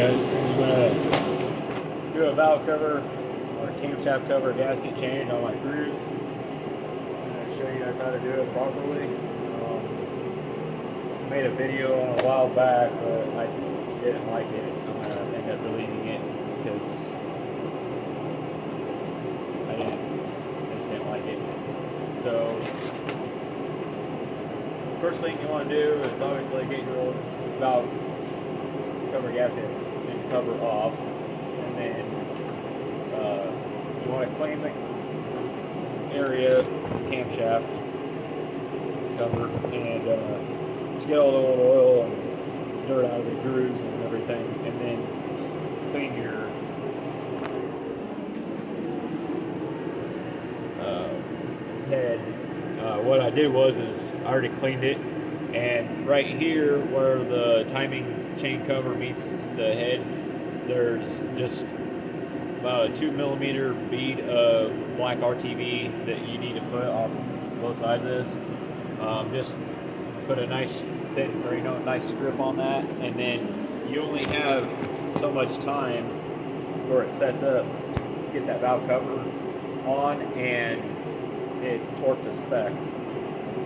guys, I'm gonna do a valve cover or camshaft cover gasket change on my Cruze. I'm gonna show you guys how to do it properly. I made a video on a while back, but I didn't like it. I'm gonna end up deleting it because I just didn't like it. So first thing you want to do is obviously get your old valve cover gasket and cover off, and then you want to clean the area camshaft cover and just get all the old oil and dirt out of the grooves and everything, and then clean your head. What I did was I already cleaned it, and right here where the timing chain cover meets the head, there's just about a 2mm bead of black RTV that you need to put on both sides of this. Just put a nice thin, or nice strip on that, and then you only have so much time before it sets up. Get that valve cover on and it torqued to spec.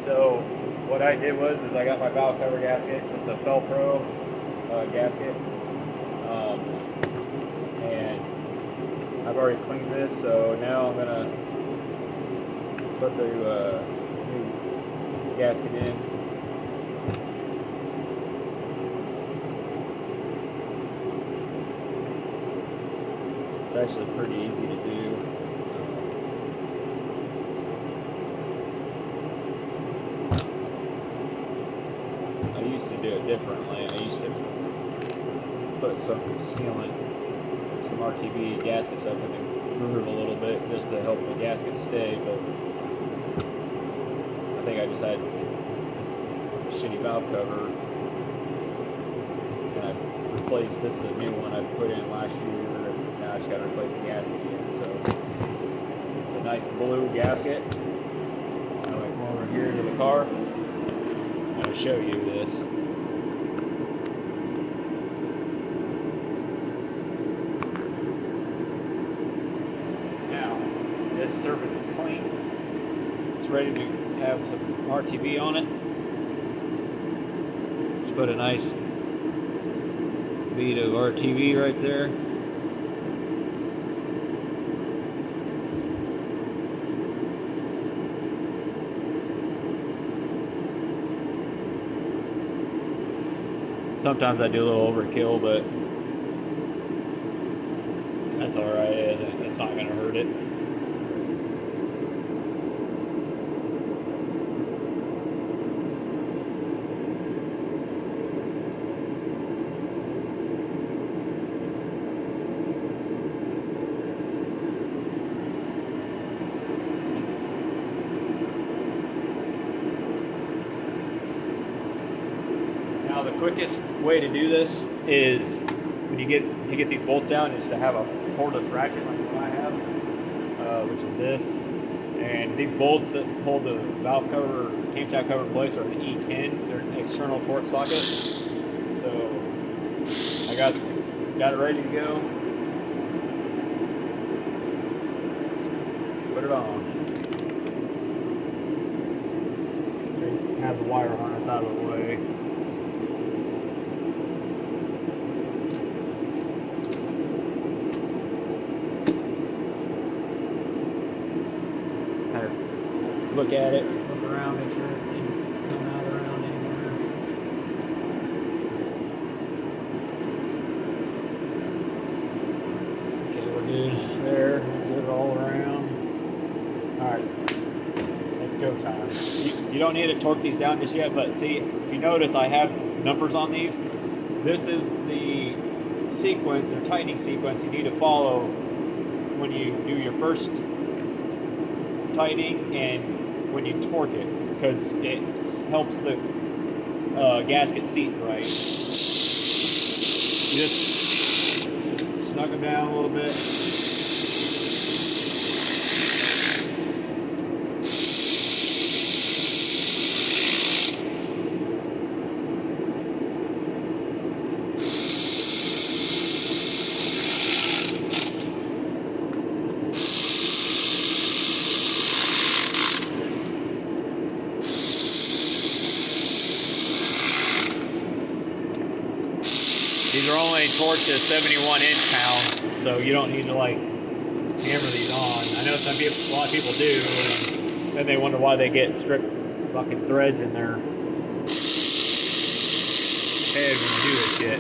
So what I did was I got my valve cover gasket. It's a Felpro gasket, and I've already cleaned this. So now I'm gonna put the new gasket in. It's actually pretty easy to do. I used to do it differently. I used to put some sealant, some RTV gasket stuff in the groove a little bit just to help the gasket stay, but I think I just had a shitty valve cover, and I replaced, this is a new one I put in last year, and now I just got to replace the gasket again. So it's a nice blue gasket. Now I come over here to the car. I'm going to show you this. Now, this surface is clean. It's ready to have some RTV on it. Just put a nice bead of RTV right there. Sometimes I do a little overkill, but that's alright, it's not going to hurt it. Now the quickest way to do this is when you get these bolts down is to have a cordless ratchet like what I have, which is this. And these bolts that hold the valve cover, camshaft cover in place are an E10. They're an external torque socket. So I got it ready to go. Let's put it on. So have the wire harness out of the way. Look at it, look around, make sure it didn't come out around anywhere. Okay, we're good there, good all around. Alright, it's go time. You don't need to torque these down just yet, but see, if you notice I have numbers on these. This is the sequence or tightening sequence you need to follow when you do your first tightening and when you torque it, because it helps the gasket seat right. You just snug them down a little bit. These are only torqued to 71 inch-pounds, so you don't need to like hammer these on. I know some people, a lot of people do, and then they wonder why they get stripped fucking threads in their head when you do this shit.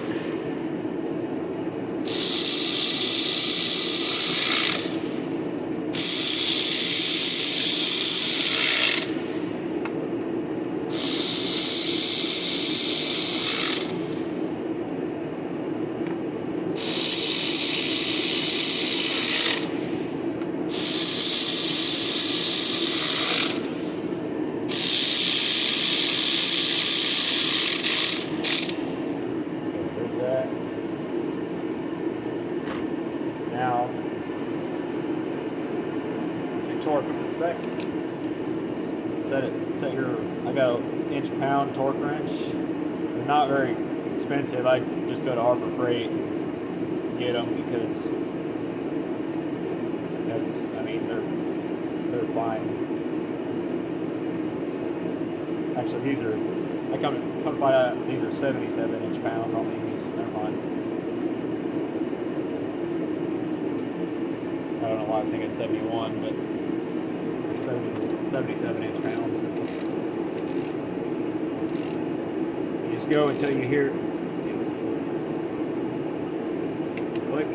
Now, to torque with the spec, set your, I got an inch-pound torque wrench. They're not very expensive. I just go to Harbor Freight and get them because that's, I mean, they're fine. Actually, these are, I come to find out, these are 77 inch-pounds on these. Never mind. I don't know why I was thinking 71, but they're 77 inch-pounds. You just go until you hear click.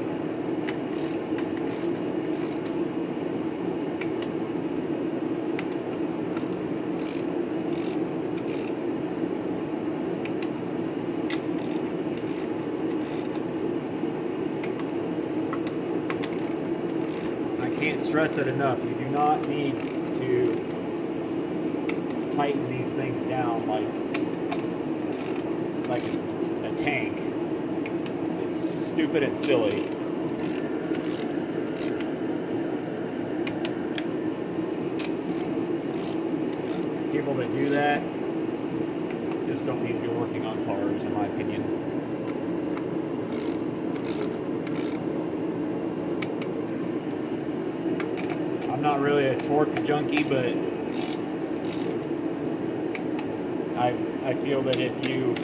Can't stress it enough. You do not need to tighten these things down like it's a tank. It's stupid and silly. People that do that just don't need to be working on cars, in my opinion. I'm not really a torque junkie, but I feel that if you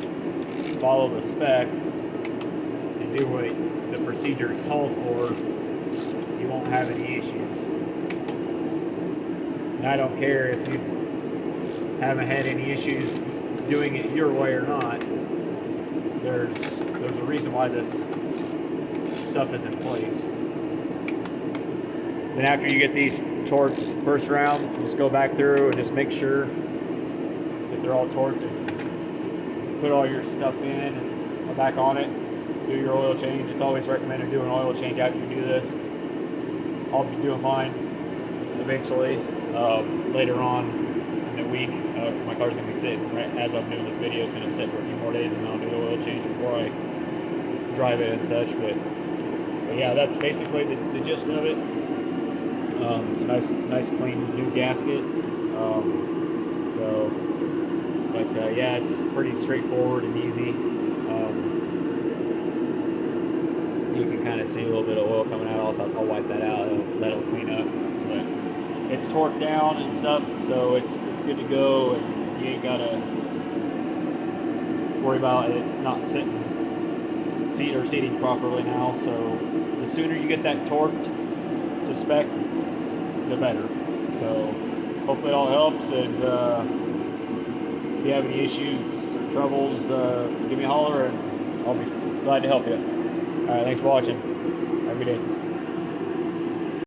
follow the spec and do what the procedure calls for, you won't have any issues. And I don't care if you haven't had any issues doing it your way or not. There's a reason why this stuff is in place. Then after you get these torqued first round, just go back through and just make sure that they're all torqued and put all your stuff in and go back on it. Do your oil change. It's always recommended doing an oil change after you do this. I'll be doing mine eventually later on in the week because my car's going to be sitting right as I'm doing this video. It's going to sit for a few more days and then I'll do the oil change before I drive it and such. But yeah, that's basically the gist of it. It's a nice clean new gasket. Yeah, it's pretty straightforward and easy. You can kind of see a little bit of oil coming out. Also, I'll wipe that out. That'll clean up. But it's torqued down and stuff, so it's good to go, and you ain't gotta worry about it not seating properly now. So the sooner you get that torqued to spec, the better. So hopefully it all helps, and if you have any issues or troubles, give me a holler and I'll be glad to help you. Alright, thanks for watching. Have a good day.